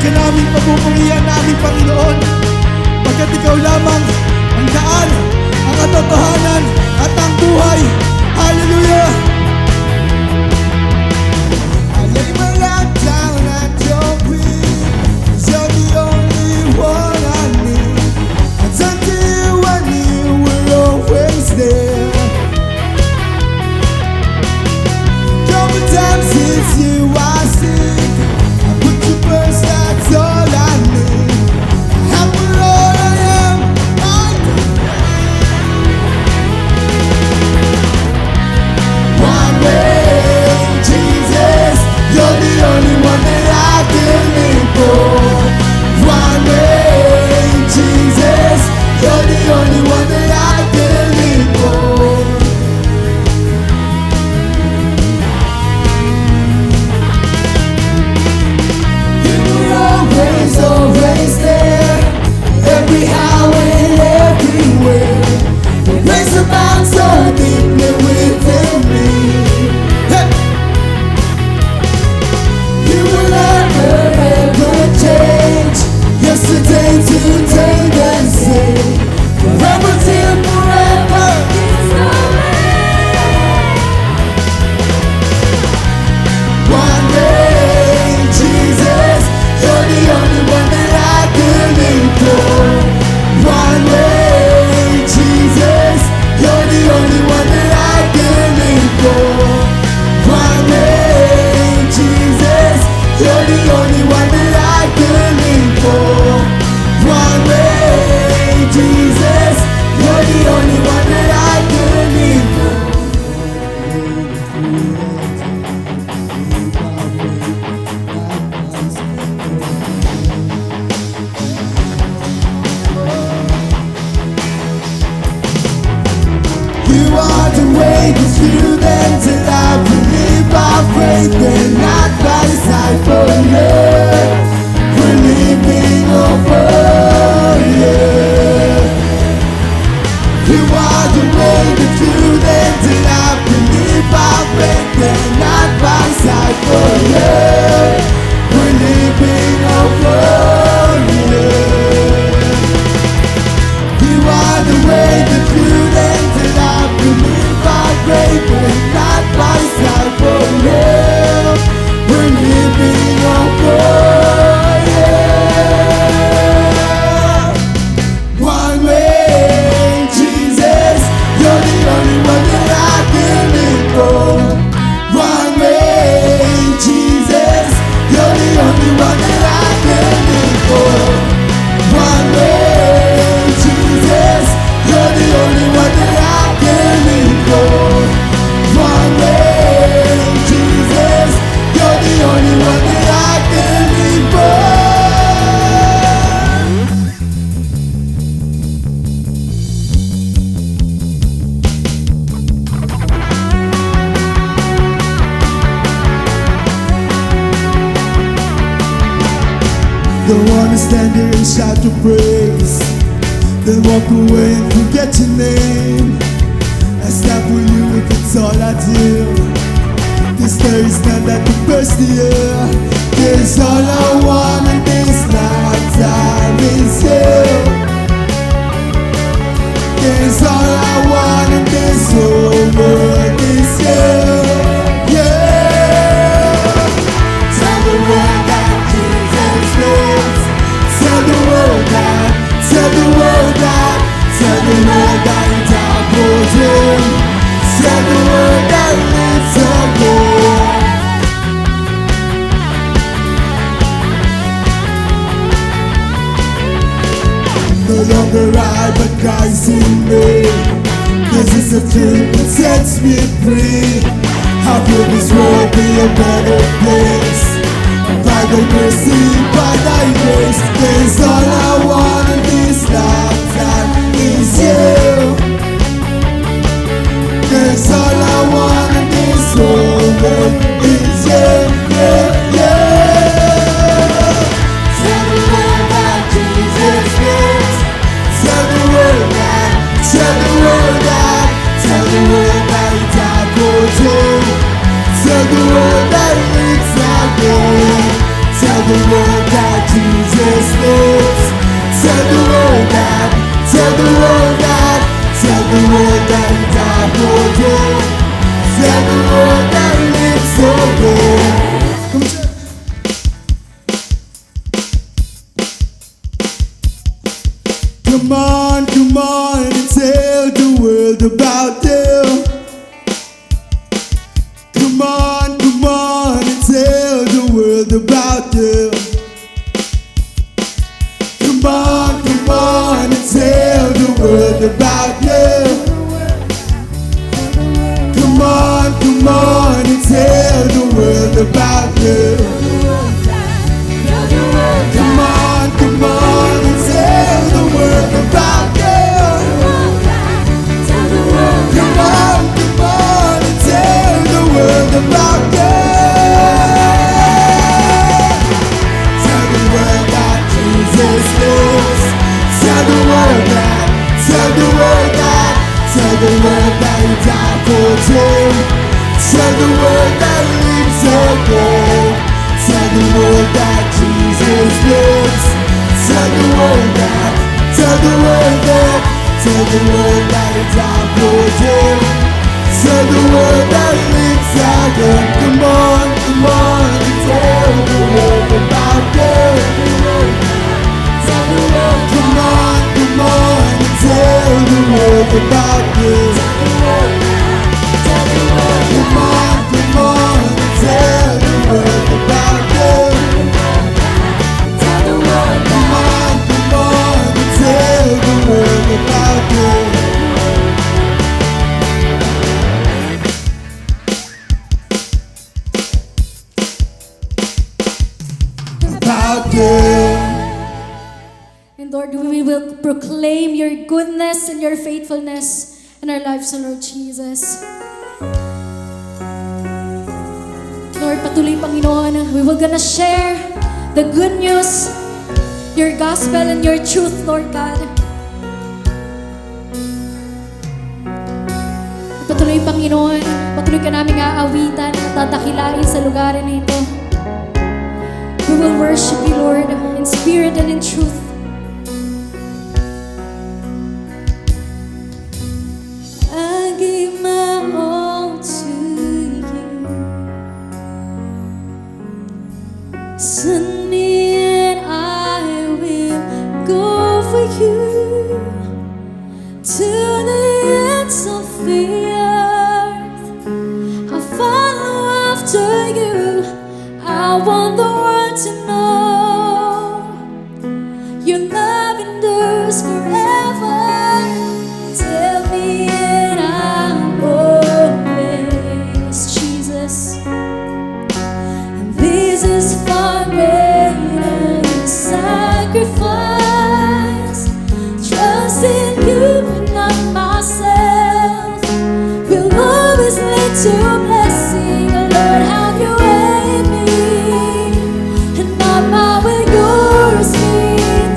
ka namin papupurihan namin, Panginoon, pagkat Ikaw lamang ang daan, ang katotohanan at ang buhay. Hallelujah! I lay my life down at Your feet, 'cause You're the only one I need. I turn to You and You were always there. Couple times since You are sick, I put You first, that's all I need. I have all I am, I do. One way, Jesus, You're the only one that I can live for. One way, Jesus, You're the only one that I can live for. You were always there, every how and everywhere. Your grace abounds so deeply within me. Hey! You will never ever change, yesterday, today, and say, forever till forever is your name. One day, Jesus, You're the only one that I can live for. One day, Jesus, You're the only one that I can live for. One day, Jesus, You're the only one that I can live for. One day, Jesus, You're the only one that I can live for. You are the way, the truth, and the life. We live by faith and not by sight. For love, we're living over you. You are the way, the truth, and the life. We live by faith and not by sight. For love, we're living over you. You are the way, the truth, and the life. We live by faith and not by sight. For love, we're living over you. One way, Jesus, You're the only one that I can live for. One way, Jesus, You're the only one that I can live for. One way, Jesus, You're the only one that I can live for. One way, Jesus, You're the only one that I can live for. Don't wanna stand there and shout your praise, then walk away and forget your name. I stand for You if it's all I do. This there is none that can burst the air. There's all I want in this lifetime is You. There's all I want in this whole world is You. Yeah. Tell the world that Jesus lives. Tell the world that, tell the world that, tell the world that He died for them. Tell the world that He lives again. No longer I, but Christ in me. This is the truth that sets me free. How will this world be a better place? By Thy mercy, by Thy grace, there's all I want in this lifetime is You. There's all I want in this whole world is You. Yeah, yeah. Tell the world that Jesus lives. Tell the world that, tell the world that, tell the world that He died for them. Tell the world that He lives again. Tell the come on and tell the world about you. Come on and tell the world about you. Come on and tell the world about you. Come on and tell the world about you. Come on and tell the world about you. Come on and tell the world about you. Tell the world that Jesus lives. Tell the world that, tell the world that, tell the world that He died for you. Tell the world that He lives again. Tell the world that Jesus lives. Tell the world that, tell the world that, tell the world that He died for you. Tell the world that He lives again. Come on and tell the world about you. Come on and tell the world about you. Come on and tell the world about you. Come on and tell the world about you. About you. And Lord, we will proclaim your goodness and your faithfulness in our lives, O Lord Jesus. Lord, patuloy, Panginoon, we will gonna share the good news, your gospel and your truth, Lord God. Patuloy, Panginoon, patuloy ka namin aawitan at tatakilain sa lugar na ito. We will worship you, Lord, in spirit and in truth. I give my all to you. Send me and I will go for you to the ends of the earth. I follow after you. I want the world to know your love endures forever. Tell me and I'm always Jesus. And this is far greater than sacrifice. Trust in you and not myself. Will always lead to blessing. Lord, have your way in me, and not my way, yours be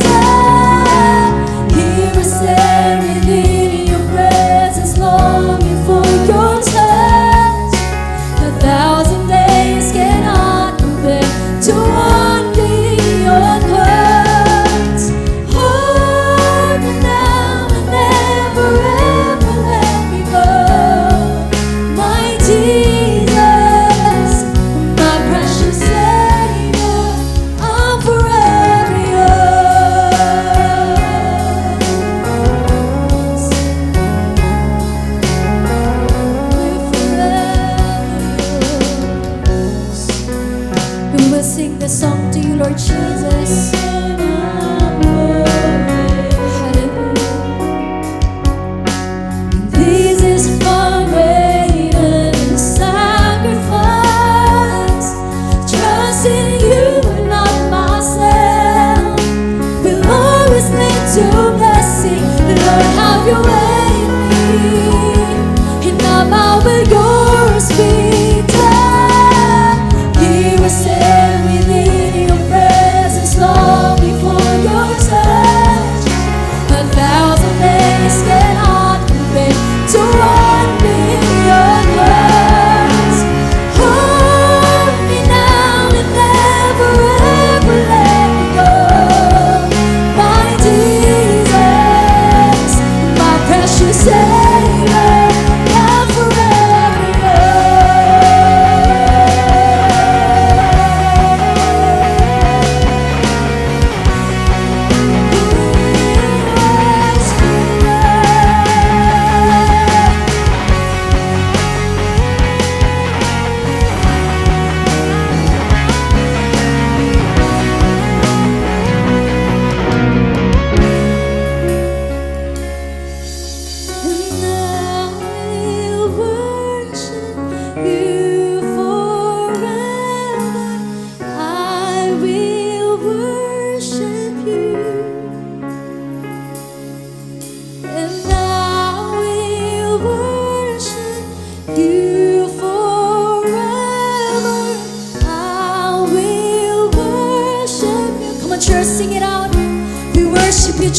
done. Here I stand within your presence, longing for your touch. 1,000 days cannot compare to one day on earth. Hold me now and never ever let me go, my Jesus, my precious Savior, I'm forever yours. We're forever yours. We will sing this song to you, Lord Jesus. Hallelujah. This is far greater than sacrifice. Trust in you and not myself. Will always lead to blessing. Lord, have your way in me, and not my will, yours be done. Here I stand within your presence, longing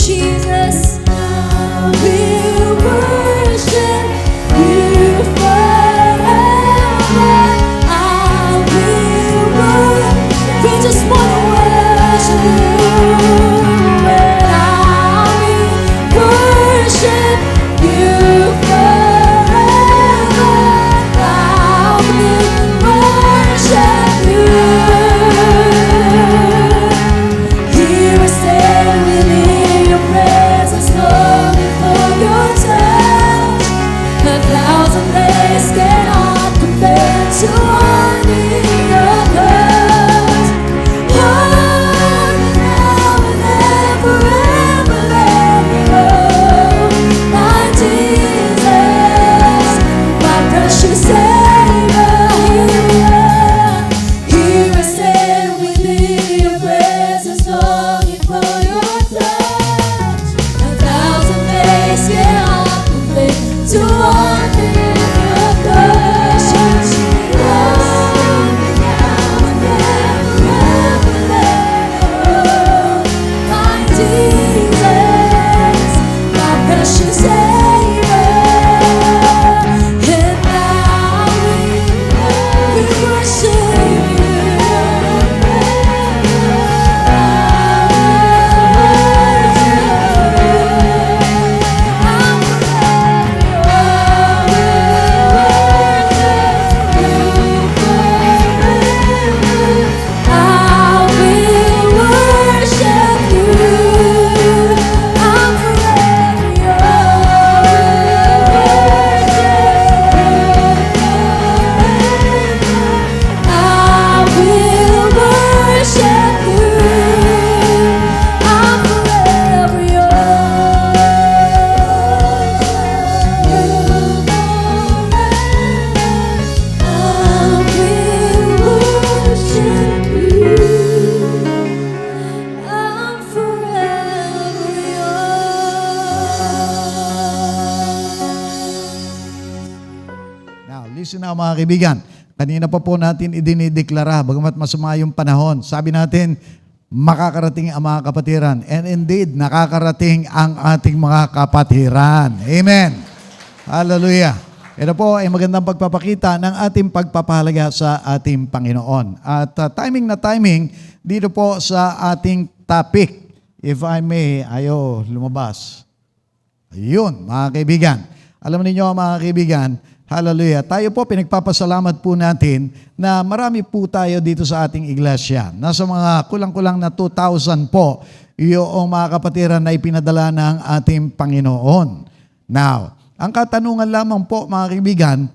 Jesus, I will worship you forever. I will worship. We just want to worship you. And I will worship you forever. I will worship you. Here I stand within your presence, longing for your touch. 1,000 days cannot compare to one in your touch. Hold me now and then forever, let me go. My Jesus, my precious Savior, here I stand within your presence, longing for your touch. 1,000 days cannot compare to one in your touch. Hold me now and then forever, let me go. My Jesus, my precious Savior, and now we worship you. I will worship you. I'm forever yours. I will worship you. I'm forever yours. I will worship you. I'm forever yours. Now, listen now mga kaibigan. Kanina pa po natin idinideklara, bagamat masama yung panahon, sabi natin, makakarating ang mga kapatiran. And indeed, nakakarating ang ating mga kapatiran. Amen. Hallelujah. Ito po ay magandang pagpapakita ng ating pagpapahalaga sa ating Panginoon. At timing na timing, dito po sa ating topic. If I may, lumabas. Ayun, mga kaibigan. Alam niyo mga kaibigan, hallelujah, tayo po pinagpapasalamat po natin na marami po tayo dito sa ating iglesia. Nasa mga kulang-kulang na 2,000 po yung mga kapatiran na ipinadala ng ating Panginoon. Now, ang katanungan lamang po mga kaibigan,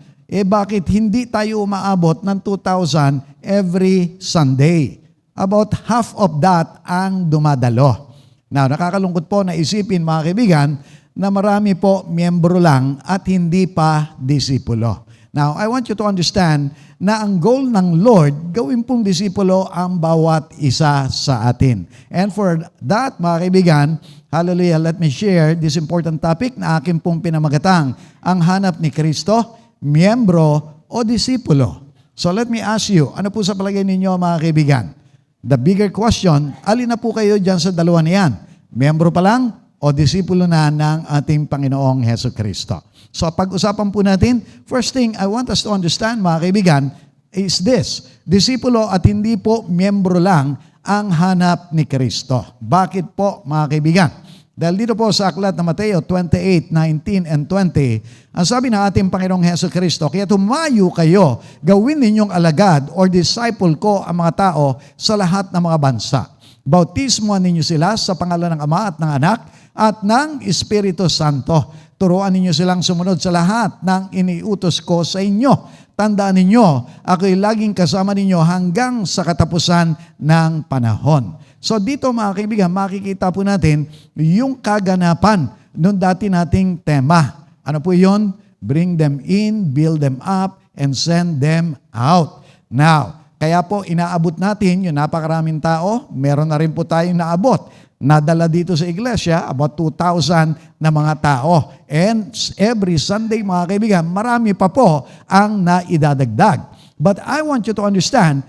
bakit hindi tayo umaabot ng 2,000 every Sunday? About half of that ang dumadalo. Now, nakakalungkot po na isipin mga kaibigan na marami po miyembro lang at hindi pa disipulo. Now, I want you to understand na ang goal ng Lord, gawin pong disipulo ang bawat isa sa atin. And for that, mga kaibigan, hallelujah, let me share this important topic na akin pong pinamagatang, ang hanap ni Kristo, miyembro o disipulo. So let me ask you, ano po sa palagay ninyo mga kaibigan? The bigger question, alin na po kayo dyan sa dalawa na yan? Miyembro pa lang o disipulo na ng ating Panginoong Hesukristo? So pag-usapan po natin, first thing I want us to understand mga kaibigan is this, disipulo at hindi po miyembro lang ang hanap ni Kristo. Bakit po mga kaibigan? Dahil dito po sa aklat ng Mateo 28:19 and 20, ang sabi ng ating Panginoong Hesukristo, kaya tumayo kayo, gawin ninyong alagad or disciple ko ang mga tao sa lahat ng mga bansa. Bautismuhan ninyo sila sa pangalan ng Ama at ng Anak at ng Espiritu Santo. Turuan ninyo silang sumunod sa lahat ng iniutos ko sa inyo. Tandaan ninyo, ako'y laging kasama ninyo hanggang sa katapusan ng panahon. So dito mga kaibigan, makikita po natin yung kaganapan nung dati nating tema. Ano po yun? Bring them in, build them up, and send them out. Now, kaya po inaabot natin yung napakaraming tao. Meron na rin po tayong naabot. Nadala dito sa iglesia, about 2,000 na mga tao. And every Sunday, mga kaibigan, marami pa po ang naidadagdag. But I want you to understand,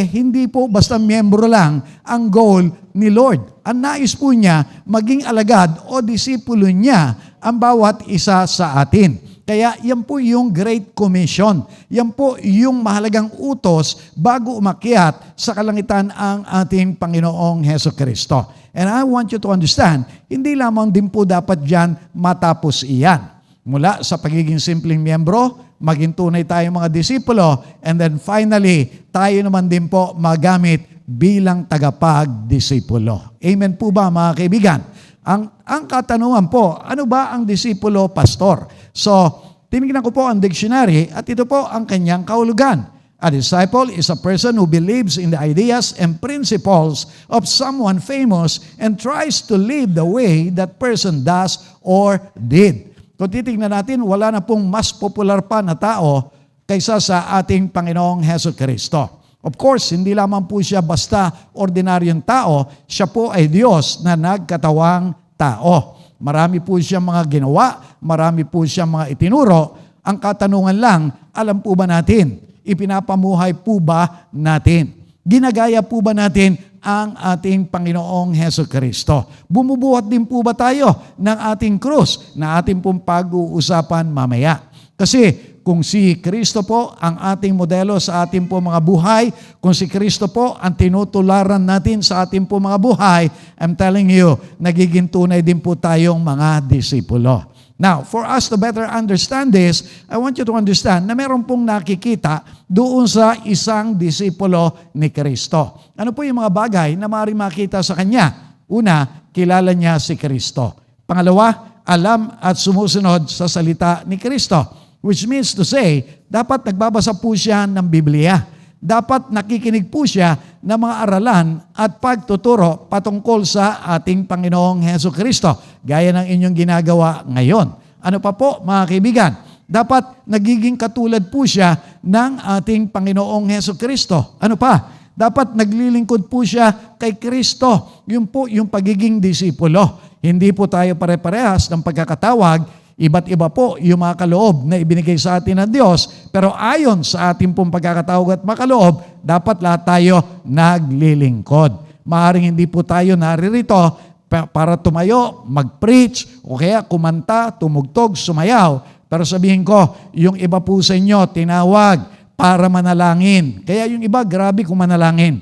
hindi po basta miyembro lang ang goal ni Lord. Ang nais po niya, maging alagad o disipulo niya ang bawat isa sa atin. Kaya yan po yung Great Commission. Yan po yung mahalagang utos bago umakyat sa kalangitan ang ating Panginoong Hesukristo. And I want you to understand, hindi lamang din po dapat dyan matapos iyan. Mula sa pagiging simpleng miyembro, maging tunay tayong mga disipulo, and then finally, tayo naman din po magamit bilang tagapag-disipulo. Amen po ba mga kaibigan? Ang katanungan po, ano ba ang disipulo, pastor? So, tinignan ko po ang dictionary at ito po ang kanyang kahulugan. A disciple is a person who believes in the ideas and principles of someone famous and tries to live the way that person does or did. Kung titignan natin, wala na pong mas popular pa na tao kaysa sa ating Panginoong Hesukristo. Of course, hindi lamang po siya basta ordinaryong tao, siya po ay Diyos na nagkatawang tao. Marami po siyang mga ginawa, marami po siyang mga itinuro. Ang katanungan lang, alam po ba natin? Ipinapamuhay po ba natin? Ginagaya po ba natin ang ating Panginoong Hesukristo? Bumubuhat din po ba tayo ng ating krus na ating pong pag-uusapan mamaya? Kasi kung si Kristo po ang ating modelo sa ating po mga buhay, kung si Kristo po ang tinutularan natin sa ating po mga buhay, I'm telling you, nagiging tunay din po tayong mga disipulo. Now, for us to better understand this, I want you to understand na meron pong nakikita doon sa isang disipulo ni Kristo. Ano po yung mga bagay na maaaring makita sa kanya? Una, kilala niya si Kristo. Pangalawa, alam at sumusunod sa salita ni Kristo. Which means to say, dapat nagbabasa po siya ng Biblia. Dapat nakikinig po siya ng mga aralan at pagtuturo patungkol sa ating Panginoong Hesukristo, gaya ng inyong ginagawa ngayon. Ano pa po, mga kaibigan? Dapat nagiging katulad po siya ng ating Panginoong Hesukristo. Ano pa? Dapat naglilingkod po siya kay Kristo. Yun po yung pagiging disipulo. Hindi po tayo pare-parehas ng pagkakatawag. Iba't iba po yung mga kaloob na ibinigay sa atin ng Diyos. Pero ayon sa ating pong pagkakatawag at makaloob, dapat lahat tayo naglilingkod. Maaaring hindi po tayo naririto para tumayo, mag-preach, o kaya kumanta, tumugtog, sumayaw. Pero sabihin ko, yung iba po sa inyo, tinawag para manalangin. Kaya yung iba, grabe kung manalangin.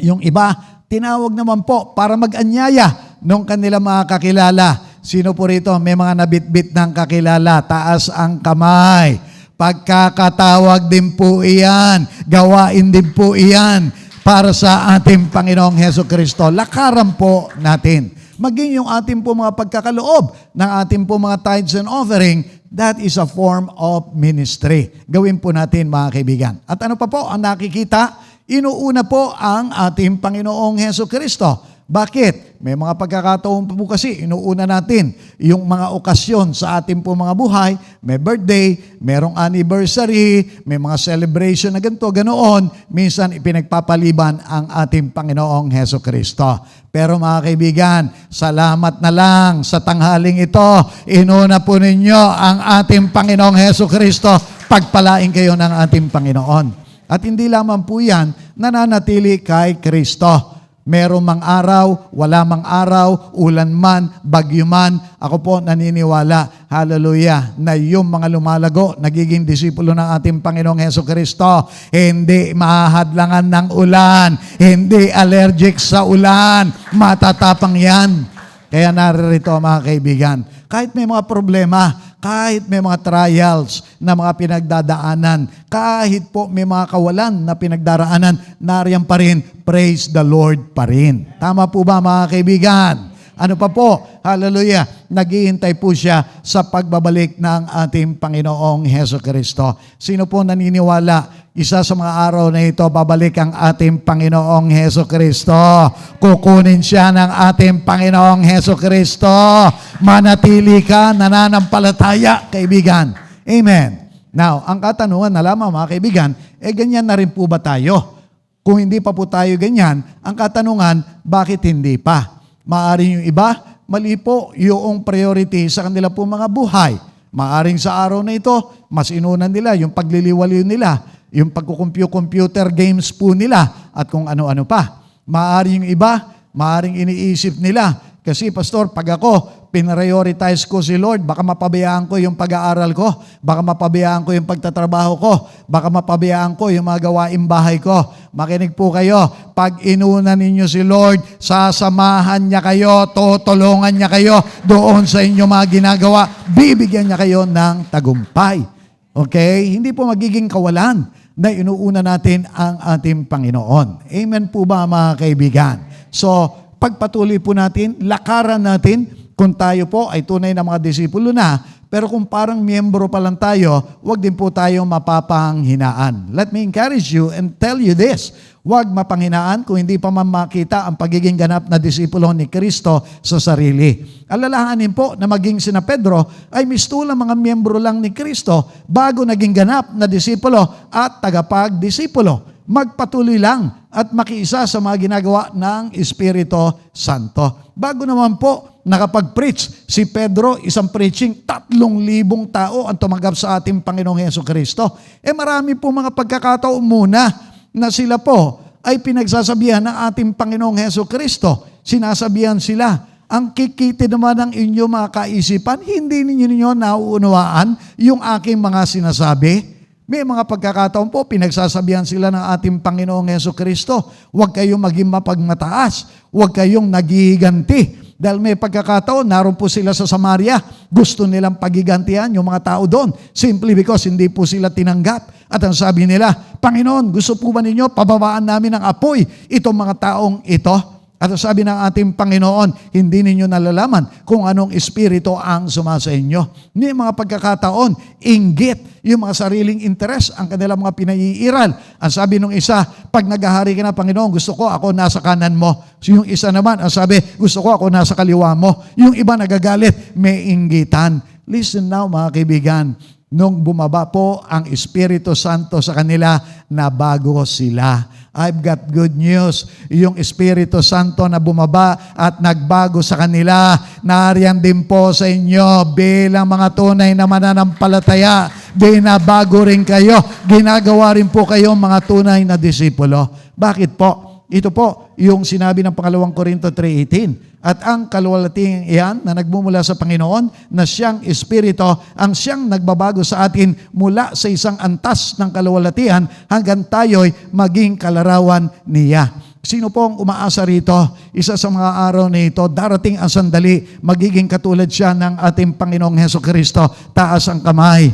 Yung iba, tinawag naman po para mag-anyaya nung kanila mga kakilala. Sino po rito may mga nabitbit ng kakilala? Taas ang kamay. Pagkakatawag din po iyan. Gawain din po iyan para sa ating Panginoong Hesukristo. Lakaran po natin. Maging yung ating po mga pagkakaloob ng ating po mga tithes and offering, that is a form of ministry. Gawin po natin mga kaibigan. At ano pa po ang nakikita? Inuuna po ang ating Panginoong Hesukristo. Bakit? May mga pagkakataon po kasi inuuna natin yung mga okasyon sa ating po mga buhay. May birthday, merong anniversary, may mga celebration na ganito, ganoon. Minsan ipinagpapaliban ang ating Panginoong Hesukristo. Pero mga kaibigan, salamat na lang sa tanghaling ito. Inuna po ninyo ang ating Panginoong Hesukristo. Pagpalain kayo ng ating Panginoon. At hindi lamang po yan, nananatili kay Kristo. Merong mang araw, wala mang araw, ulan man, bagyo man, ako po naniniwala, hallelujah, na yung mga lumalago, nagiging disipulo ng ating Panginoong Hesukristo, hindi mahadlangan ng ulan, hindi allergic sa ulan, matatapang yan. Kaya naririto mga kaibigan, kahit may mga problema, kahit may mga trials na mga pinagdadaanan, kahit po may mga kawalan na pinagdaraanan, nariyan pa rin, praise the Lord pa rin. Tama po ba mga kaibigan? Ano pa po? Hallelujah. Naghihintay po siya sa pagbabalik ng ating Panginoong Hesukristo. Sino po naniniwala? Isa sa mga araw na ito, babalik ang ating Panginoong Hesukristo. Kukunin siya ng ating Panginoong Hesukristo. Manatili ka, nananampalataya, kaibigan. Amen. Now, ang katanungan na lamang mga kaibigan, ganyan na rin po ba tayo? Kung hindi pa po tayo ganyan, ang katanungan, bakit hindi pa? Maaring yung iba, mali po yung priority sa kanila po mga buhay. Maaring sa araw na ito, mas inunan nila yung pagliliwaliw nila yung pagkukumpyo-computer games po nila at kung ano-ano pa. Maaring yung iba, maaring iniisip nila, kasi pastor, pag ako, pinrioritize ko si Lord, baka mapabayaan ko yung pag-aaral ko, baka mapabayaan ko yung pagtatrabaho ko, baka mapabayaan ko yung mga gawaing bahay ko. Makinig po kayo, pag inuna ninyo si Lord, sasamahan niya kayo, tutulungan niya kayo doon sa inyo mga ginagawa, bibigyan niya kayo ng tagumpay. Okay? Hindi po magiging kawalan na inuuna natin ang ating Panginoon. Amen po ba mga kaibigan? So, pagpatuloy po natin, lakaran natin kung tayo po ay tunay na mga disipulo na, pero kung parang miyembro pa lang tayo, huwag din po tayong mapapanghinaan. Let me encourage you and tell you this, huwag mapanghinaan kung hindi pa makita ang pagiging ganap na disipulo ni Kristo sa sarili. Alalahanin po na maging sina Pedro ay mistulang mga miyembro lang ni Kristo bago naging ganap na disipulo at tagapagdisipulo. Magpatuloy lang at makiisa sa mga ginagawa ng Espiritu Santo. Bago naman po nakapag-preach si Pedro, isang preaching, 3,000 tao ang tumanggap sa ating Panginoong Hesukristo. Marami po mga pagkakataon muna na sila po ay pinagsasabihan ng ating Panginoong Hesukristo. Sinasabihan sila, ang kikiti naman ng inyong mga kaisipan, hindi ninyo nauunawaan yung aking mga sinasabi. May mga pagkakataon po, pinagsasabihan sila ng ating Panginoong Hesukristo, huwag kayong maging mapagmataas, huwag kayong naghihiganti. Dahil may pagkakataon, naroon po sila sa Samaria, gusto nilang pagigantihan yung mga tao doon, simply because hindi po sila tinanggap. At ang sabi nila, Panginoon, gusto po ba ninyo pababaan namin ng apoy itong mga taong ito? At sabi ng ating Panginoon, hindi ninyo nalalaman kung anong espiritu ang sumasa inyo. May mga pagkakataon, inggit, yung mga sariling interes, ang kanilang mga pinaiiral. Ang sabi nung isa, pag naghahari ka na, Panginoon, gusto ko ako nasa kanan mo. So yung isa naman, ang sabi, gusto ko ako nasa kaliwa mo. Yung iba nagagalit, may inggitan. Listen now mga kaibigan, nung bumaba po ang Espiritu Santo sa kanila, nabago sila. I've got good news. Yung Espiritu Santo na bumaba at nagbago sa kanila, nariyan din po sa inyo bilang mga tunay na mananampalataya. Binabago rin kayo. Ginagawa rin po kayo mga tunay na disipulo. Bakit po? Ito po yung sinabi ng 2 Korinto 3:18. At ang kaluwalhatian iyan na nagmumula sa Panginoon na siyang Espiritu ang siyang nagbabago sa atin mula sa isang antas ng kaluwalhatian hanggang tayo'y maging kalarawan niya. Sino po ang umaasa rito? Isa sa mga araw na ito, darating ang sandali, magiging katulad siya ng ating Panginoong Hesukristo. Taas ang kamay.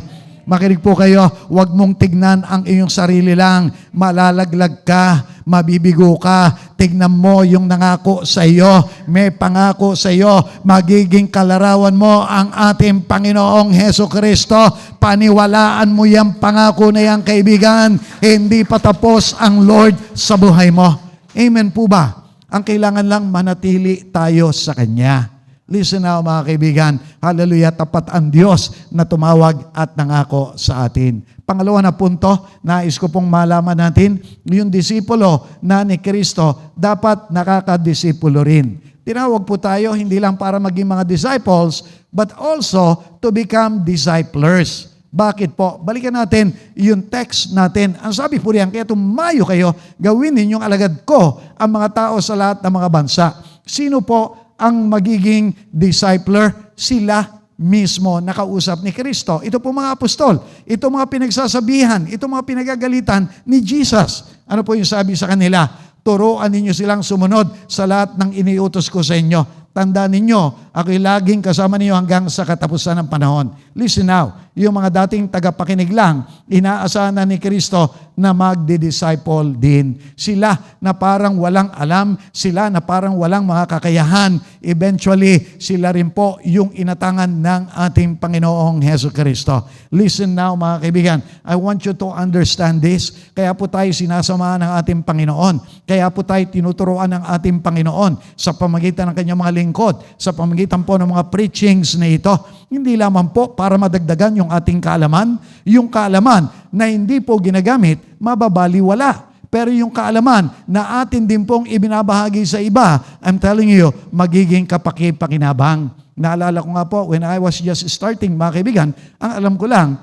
Makinig po kayo, huwag mong tignan ang iyong sarili lang. Malalaglag ka, mabibigo ka. Tignan mo yung nangako sa iyo. May pangako sa iyo. Magiging kalarawan mo ang ating Panginoong Hesukristo. Paniwalaan mo yung pangako na yan, kaibigan. Hindi pa tapos ang Lord sa buhay mo. Amen po ba? Ang kailangan lang manatili tayo sa Kanya. Listen now mga kaibigan, hallelujah, tapat ang Diyos na tumawag at nangako sa atin. Pangalawa na punto, nais ko pong malaman natin, yung disipulo na ni Kristo, dapat nakakadisipulo rin. Tinawag po tayo hindi lang para maging mga disciples, but also to become disciplers. Bakit po? Balikan natin yung text natin. Ang sabi po riyan, kaya tumayo kayo, gawin ninyong alagad ko ang mga tao sa lahat ng mga bansa. Sino po ang magiging discipler? Sila mismo nakausap ni Kristo. Ito po mga apostol, ito mga pinagsasabihan, ito mga pinagagalitan ni Jesus. Ano po yung sabi sa kanila? Turuan ninyo silang sumunod sa lahat ng iniutos ko sa inyo. Tandaan ninyo, ako'y laging kasama ninyo hanggang sa katapusan ng panahon. Listen now, yung mga dating tagapakinig lang, inaasahan na ni Kristo na magdi-disciple din. Sila na parang walang alam, sila na parang walang mga kakayahan. Eventually, sila rin po yung inatangan ng ating Panginoong Hesukristo. Listen now mga kaibigan, I want you to understand this. Kaya po tayo sinasamahan ng ating Panginoon. Kaya po tayo tinuturuan ng ating Panginoon sa pamagitan ng kanyang mga lingkod, sa pamagitan po ng mga preachings na ito. Hindi lamang po para madagdagan yung ating kaalaman, yung kaalaman na hindi po ginagamit, mababaliwala. Pero yung kaalaman na atin din pong ibinabahagi sa iba, I'm telling you, magiging kapaki-pakinabang. Naalala ko nga po, when I was just starting, mga kaibigan, ang alam ko lang,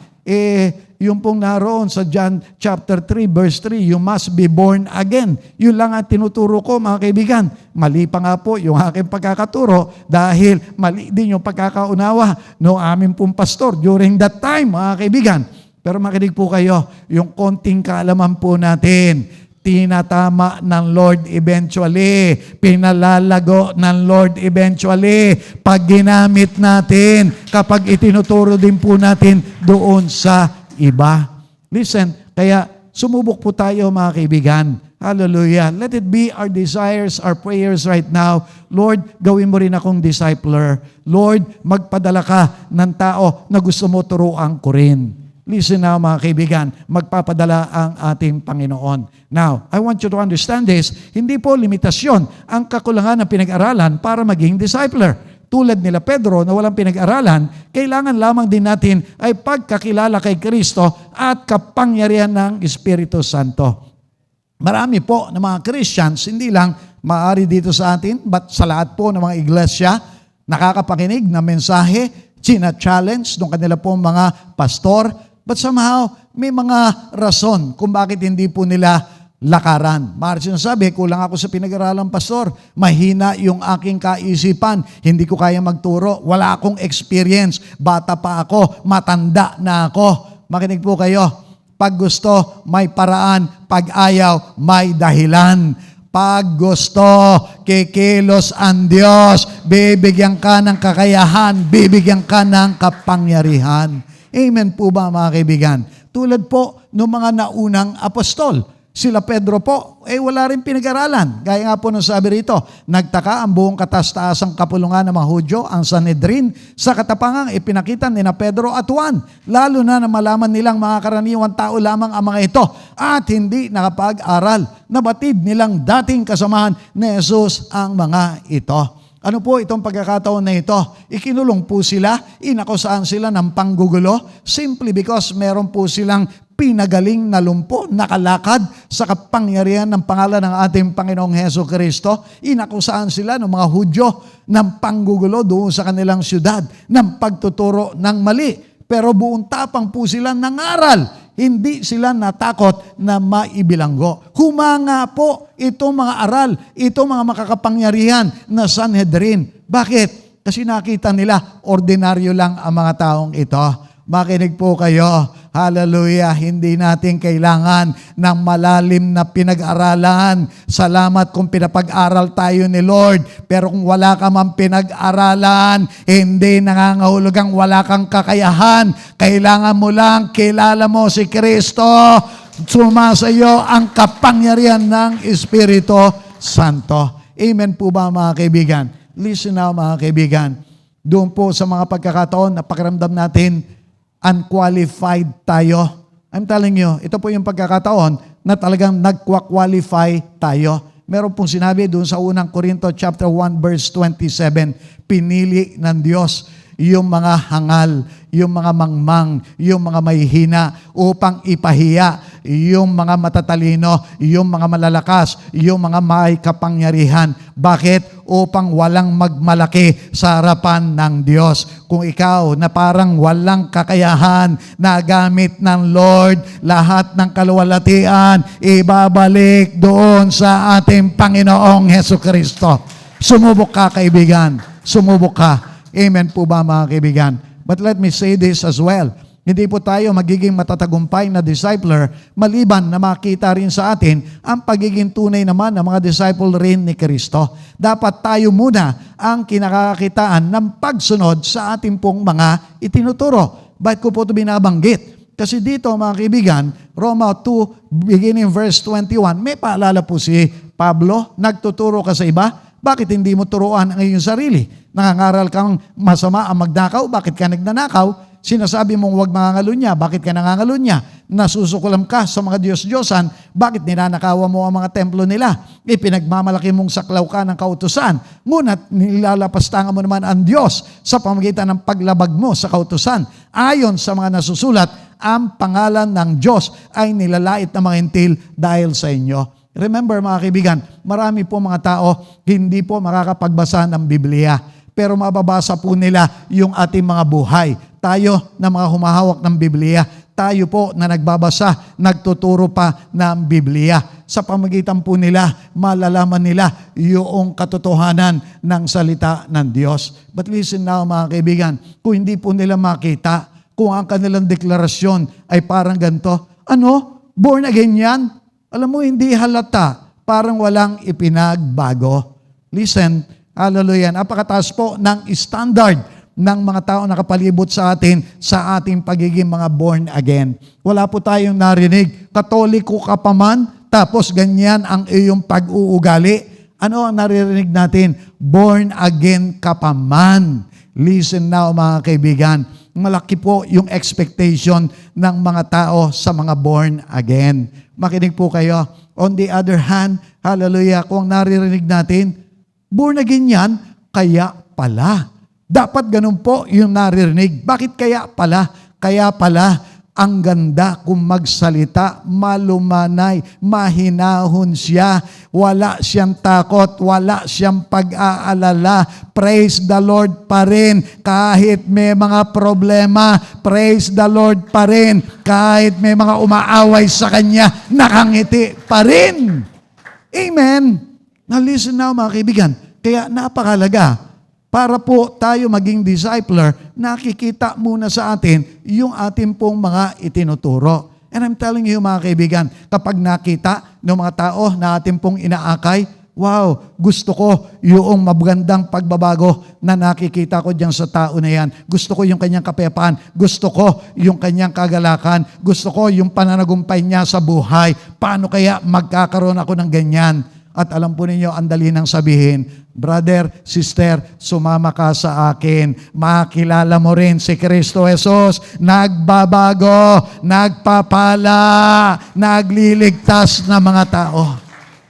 yung pong naroon sa John chapter 3 verse 3, you must be born again. Yun lang ang tinuturo ko, mga kaibigan. Mali pa nga po yung aking pagkakaturo dahil mali din yung pagkakaunawa ng aming pong pastor during that time, mga kaibigan. Pero makinig po kayo, yung konting kaalaman po natin, tinatama ng Lord eventually, pinalalago ng Lord eventually, pag ginamit natin, kapag itinuturo din po natin doon sa iba. Listen, kaya sumubok po tayo, mga kaibigan. Hallelujah. Let it be our desires, our prayers right now. Lord, gawin mo rin akong discipler. Lord, magpadala ka ng tao na gusto mo turuan ko rin. Listen now, mga kaibigan, magpapadala ang ating Panginoon. Now, I want you to understand this, hindi po limitasyon ang kakulangan ng pinag-aralan para maging discipler. Tulad nila Pedro na walang pinag-aralan, kailangan lamang din natin ay pagkakilala kay Kristo at kapangyarihan ng Espiritu Santo. Marami po ng mga Christians, hindi lang maaari dito sa atin, but sa lahat po ng mga iglesia, nakakapakinig na mensahe, china-challenge ng kanila po mga pastor, but somehow may mga rason kung bakit hindi po nila lakaran. Maaari sinasabi, kulang ako sa pinag-aralan, pastor. Mahina yung aking kaisipan. Hindi ko kaya magturo. Wala akong experience. Bata pa ako. Matanda na ako. Makinig po kayo. Pag gusto, may paraan. Pag ayaw, may dahilan. Pag gusto, kikilos ang Diyos. Bibigyan ka ng kakayahan. Bibigyan ka ng kapangyarihan. Amen po ba, mga kaibigan? Tulad po ng mga naunang apostol. Sila Pedro po, wala rin pinag-aralan. Gaya nga po nung sabi rito, nagtaka ang buong kataas-taasang kapulungan ng mga Hudyo, ang Sanhedrin, sa katapangang ipinakita ni na Pedro at Juan. Lalo na malaman nilang mga karaniwang tao lamang ang mga ito at hindi nakapag-aral. Nabatid nilang dating kasamahan ni Jesus ang mga ito. Ano po itong pagkakataon na ito? Ikinulong po sila, inakusaan sila ng panggugulo, simply because meron po silang pinagaling na lumpo, nakalakad sa kapangyarihan ng pangalan ng ating Panginoong Heso Kristo. Inakusaan sila ng mga Hudyo ng panggugulo doon sa kanilang syudad, ng pagtuturo ng mali. Pero buong tapang po sila nangaral. Hindi sila natakot na maibilanggo. Humanga po itong mga aral, itong mga makakapangyarihan na Sanhedrin. Bakit? Kasi nakita nila, ordinaryo lang ang mga taong ito. Makinig po kayo. Hallelujah. Hindi natin kailangan ng malalim na pinag-aralan. Salamat kung pinapag-aral tayo ni Lord. Pero kung wala ka man pinag-aralan, hindi nangangahulugang wala kang kakayahan. Kailangan mo lang kilala mo si Kristo. Sumasayo ang kapangyarihan ng Espiritu Santo. Amen po ba, mga kaibigan? Listen now, mga kaibigan. Doon po sa mga pagkakataon na pakiramdam natin, unqualified tayo. I'm telling you, ito po yung pagkakataon na talagang nagqualify tayo. Meron pong sinabi doon sa unang Korinto chapter 1 verse 27, pinili ng Diyos yung mga hangal, yung mga mangmang, yung mga mahihina upang ipahiya yung mga matatalino, yung mga malalakas, yung mga may kapangyarihan. Bakit? Upang walang magmalaki sa harapan ng Diyos. Kung ikaw na parang walang kakayahan na gamit ng Lord, lahat ng kaluwalhatian, ibabalik doon sa ating Panginoong Heso Kristo. Sumubok ka, kaibigan. Sumubok ka. Amen po ba, mga kaibigan? But let me say this as well. Hindi po tayo magiging matatagumpay na discipler maliban na makita rin sa atin ang pagiging tunay naman ng mga disciple rin ni Kristo. Dapat tayo muna ang kinakakitaan ng pagsunod sa ating pong mga itinuturo. Bakit ko po ito binabanggit? Kasi dito, mga kaibigan, Roma 2, beginning verse 21, may paalala po si Pablo, nagtuturo ka sa iba, bakit hindi mo turuan ang iyong sarili? Nangangaral kang masama ang magnakaw, bakit ka nagnanakaw? Sinasabi mong huwag mangangalunya, bakit ka nangangalunya? Nasusukulam ka sa mga Diyos-Diyosan, bakit ninanakawan mo ang mga templo nila? Ipinagmamalaki mong saklaw ka ng kautusan, ngunit nilalapastangan mo naman ang Diyos sa pamamagitan ng paglabag mo sa kautusan. Ayon sa mga nasusulat, ang pangalan ng Diyos ay nilalait ng mga hintil dahil sa inyo. Remember, mga kaibigan, marami po mga tao hindi po makakapagbasa ng Biblia, pero mababasa po nila yung ating mga buhay. tayo na mga humahawak ng Biblia. Tayo po na nagbabasa, nagtuturo pa ng Biblia. Sa pamagitan po nila, malalaman nila yung katotohanan ng salita ng Diyos. But listen now mga kaibigan, kung hindi po nila makita, kung ang kanilang deklarasyon ay parang ganito, born again yan? Alam mo, hindi halata, parang walang ipinagbago. Listen, hallelujah, napakataas po ng standard ng mga tao nakapalibot sa atin sa ating pagiging mga born again. Wala po tayong narinig, Katoliko ka pa man, tapos ganyan ang iyong pag-uugali. Ano ang naririnig natin? Born again ka pa man. Listen now mga kaibigan, malaki po yung expectation ng mga tao sa mga born again. Makinig po kayo. On the other hand, hallelujah, kung naririnig natin, born again yan, kaya pala. Dapat ganun po yung naririnig. Bakit kaya pala? Kaya pala, ang ganda kung magsalita, malumanay, mahinahon siya, wala siyang takot, wala siyang pag-aalala. Praise the Lord pa rin kahit may mga problema. Praise the Lord pa rin kahit may mga umaaway sa kanya, nakangiti pa rin. Amen. Now listen now mga kaibigan, kaya napakalaga. Para po tayo maging discipler, nakikita muna sa atin yung ating pong mga itinuturo. And I'm telling you mga kaibigan, kapag nakita ng mga tao na ating pong inaakay, wow, gusto ko yung magandang pagbabago na nakikita ko diyan sa tao na yan. Gusto ko yung kanyang kapayapaan. Gusto ko yung kanyang kagalakan. Gusto ko yung pananagumpay niya sa buhay. Paano kaya magkakaroon ako ng ganyan? At alam po ninyo, ang dali nang sabihin, brother, sister, sumama ka sa akin. Makilala mo rin si Kristo Jesus. Nagbabago, nagpapala, nagliligtas na mga tao.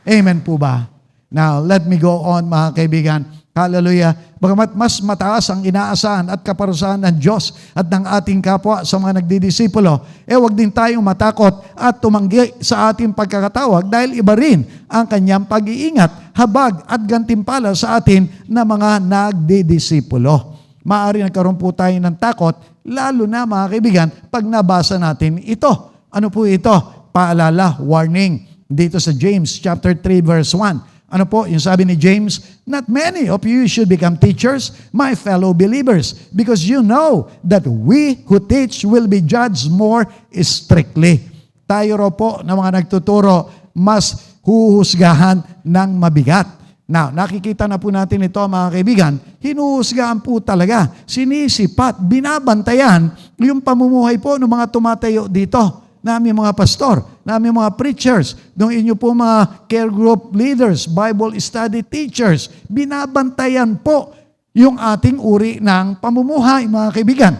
Amen po ba? Now, let me go on mga kaibigan. Hallelujah. Bagamat mas mataas ang inaasahan at kaparusahan ng Diyos at ng ating kapwa sa mga nagdidisipulo, wag din tayong matakot at tumanggi sa ating pagkakatawag dahil iba rin ang kanyang pag-iingat, habag at gantimpala sa atin na mga nagdidisipulo. Maaari nagkaroon po tayo ng takot, lalo na mga kaibigan, pag nabasa natin ito. Ano po ito? Paalala, warning, dito sa James chapter 3 verse 1. Ano po, yung sabi ni James, not many of you should become teachers, my fellow believers, because you know that we who teach will be judged more strictly. Tayo raw po na mga nagtuturo, mas huhusgahan ng mabigat. Now, nakikita na po natin ito mga kaibigan, hinuhusgahan po talaga, sinisipat, binabantayan yung pamumuhay po ng mga tumatayo dito. Namin mga pastor, namin mga preachers, ng inyo po mga care group leaders, Bible study teachers, binabantayan po yung ating uri ng pamumuhay, mga kaibigan.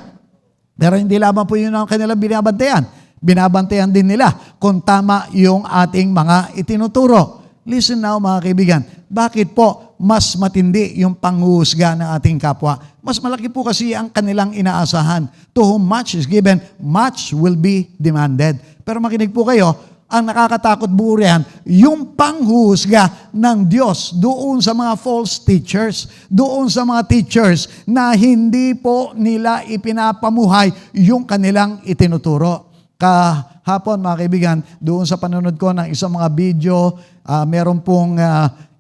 Pero hindi lamang po yun ang kanilang binabantayan. Binabantayan din nila kung tama yung ating mga itinuturo. Listen now mga kaibigan, bakit po mas matindi yung panghuhusga ng ating kapwa? Mas malaki po kasi ang kanilang inaasahan. To whom much is given, much will be demanded. Pero makinig po kayo, ang nakakatakot burihan, yung panghuhusga ng Diyos doon sa mga false teachers, doon sa mga teachers na hindi po nila ipinapamuhay yung kanilang itinuturo. Kahapon mga kaibigan, doon sa panonood ko ng isang mga video, meron pong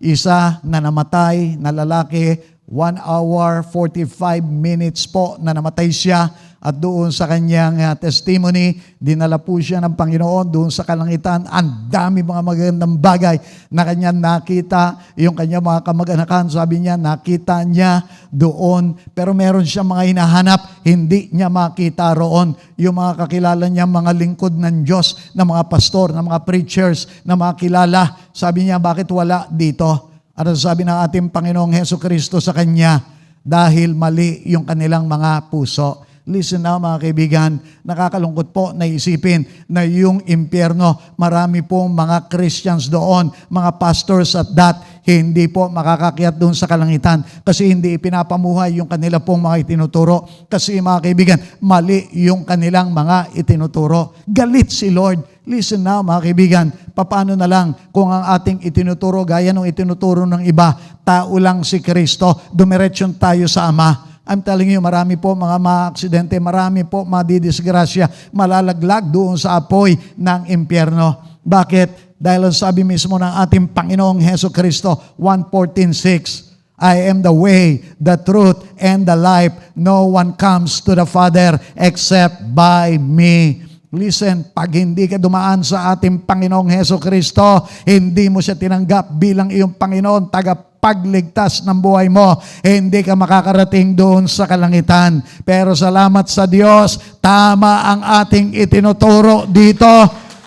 isa na namatay na lalaki, 1 hour 45 minutes po na namatay siya, at doon sa kanyang testimony, dinala po siya ng Panginoon doon sa kalangitan. Ang dami mga magandang bagay na kanyang nakita, yung kanyang mga kamag-anakan, sabi niya, nakita niya doon, pero meron siyang mga hinahanap, hindi niya makita roon. Yung mga kakilala niya, mga lingkod ng Diyos, na mga pastor, na mga preachers, na mga kilala, sabi niya, bakit wala dito? Ano sabi ng ating Panginoong Hesukristo sa kanya? Dahil mali yung kanilang mga puso. Listen now mga kaibigan, nakakalungkot po na isipin na yung impyerno, marami pong mga Christians doon, mga pastors at that, hindi po makakakyat doon sa kalangitan kasi hindi ipinapamuhay yung kanila pong mga itinuturo. Kasi mga kaibigan, mali yung kanilang mga itinuturo. Galit si Lord. Listen now mga kaibigan, paano na lang kung ang ating itinuturo, gaya ng itinuturo ng iba, tao lang si Kristo, dumiretson tayo sa Ama. I'm telling you, marami po mga aksidente, marami po madidisgrasya, malalaglag doon sa apoy ng impyerno. Bakit? Dahil ang sabi mismo ng ating Panginoong Heso Kristo, 1:14:6, I am the way, the truth, and the life. No one comes to the Father except by me. Listen, pag hindi ka dumaan sa ating Panginoong Heso Kristo, hindi mo siya tinanggap bilang iyong Panginoon, tagapagligtas ng buhay mo, hindi ka makakarating doon sa kalangitan. Pero salamat sa Diyos, tama ang ating itinuturo dito.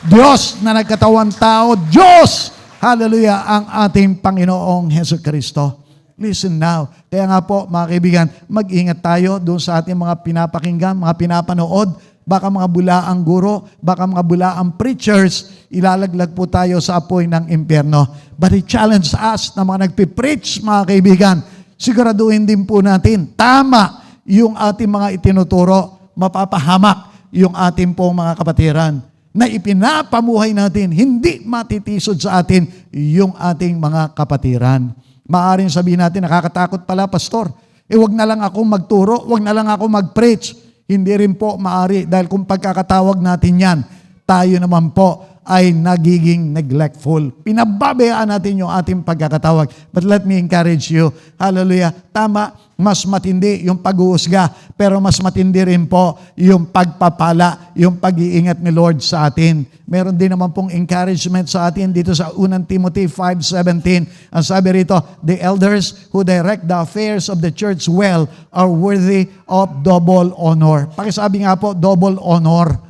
Diyos na nagkatawan tao, Diyos, hallelujah, ang ating Panginoong Heso Kristo. Listen now. Kaya nga po, mga kaibigan, mag-ingat tayo doon sa ating mga pinapakinggan, mga pinapanood. Baka mga bulaang guro, baka mga bulaang preachers, ilalaglag po tayo sa apoy ng impyerno. But I challenge us na mga nagpipreach, mga kaibigan, siguraduhin din po natin, tama yung ating mga itinuturo, mapapahamak yung ating pong mga kapatiran na ipinapamuhay natin, hindi matitisod sa atin yung ating mga kapatiran. Maaring sabihin natin, nakakatakot pala, pastor. Wag na lang ako magturo, wag na lang ako mag-preach. Hindi rin po maari dahil kung pagkakatawag natin yan, tayo naman po ay nagiging neglectful. Pinababayaan natin yung ating pagkakatawag. But let me encourage you, hallelujah, tama, mas matindi yung pag-uusga, pero mas matindi rin po yung pagpapala, yung pag-iingat ni Lord sa atin. Meron din naman pong encouragement sa atin dito sa 1 Timothy 5:17. Ang sabi rito, the elders who direct the affairs of the church well are worthy of double honor. Pakisabi nga po, double honor.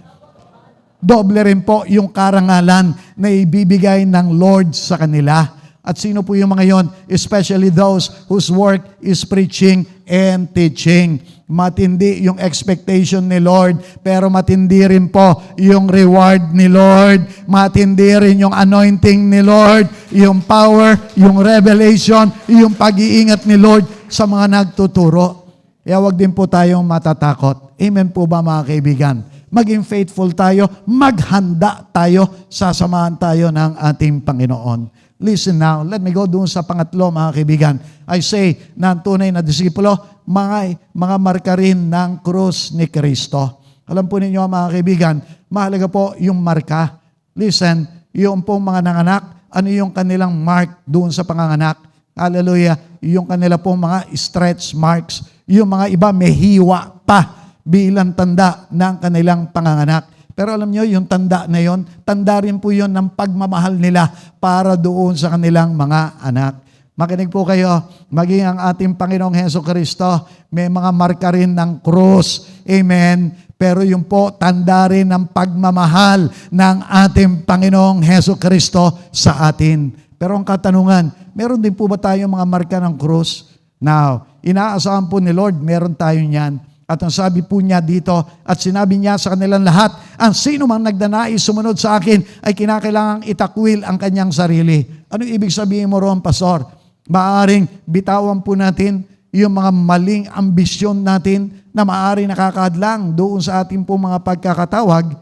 Doble rin po yung karangalan na ibibigay ng Lord sa kanila. At sino po yung mga yon? Especially those whose work is preaching and teaching. Matindi yung expectation ni Lord, pero matindi rin po yung reward ni Lord. Matindi rin yung anointing ni Lord, yung power, yung revelation, yung pag-iingat ni Lord sa mga nagtuturo. Kaya wag din po tayong matatakot. Amen po ba, mga kaibigan? Maging faithful tayo, maghanda tayo, sasamahan tayo ng ating Panginoon. Listen now, let me go doon sa pangatlo, mga kaibigan. I say na ang tunay na disipulo, mga marka rin ng krus ni Kristo. Alam po ninyo, mga kaibigan, mahalaga po yung marka. Listen, yung pong mga nanganak, ano yung kanilang mark doon sa panganganak? Hallelujah, yung kanila pong mga stretch marks. Yung mga iba may hiwa pa bilang tanda ng kanilang panganganak. Pero alam nyo, yung tanda na yon, tanda rin po yon ng pagmamahal nila para doon sa kanilang mga anak. Makinig po kayo, maging ang ating Panginoong Heso Kristo, may mga marka rin ng krus. Amen. Pero yung po, tanda rin ng pagmamahal ng ating Panginoong Heso Kristo sa atin. Pero ang katanungan, meron din po ba tayong mga marka ng krus? Now, inaasahan po ni Lord, meron tayo niyan. At ang sabi po niya dito, at sinabi niya sa kanilang lahat, ang sino mang nagdanais sumunod sa akin ay kinakailangang itakwil ang kanyang sarili. Ano ibig sabihin mo roon, Pastor? Maaring bitawan po natin yung mga maling ambisyon natin na maaring nakakadlang doon sa ating po mga pagkakatawag.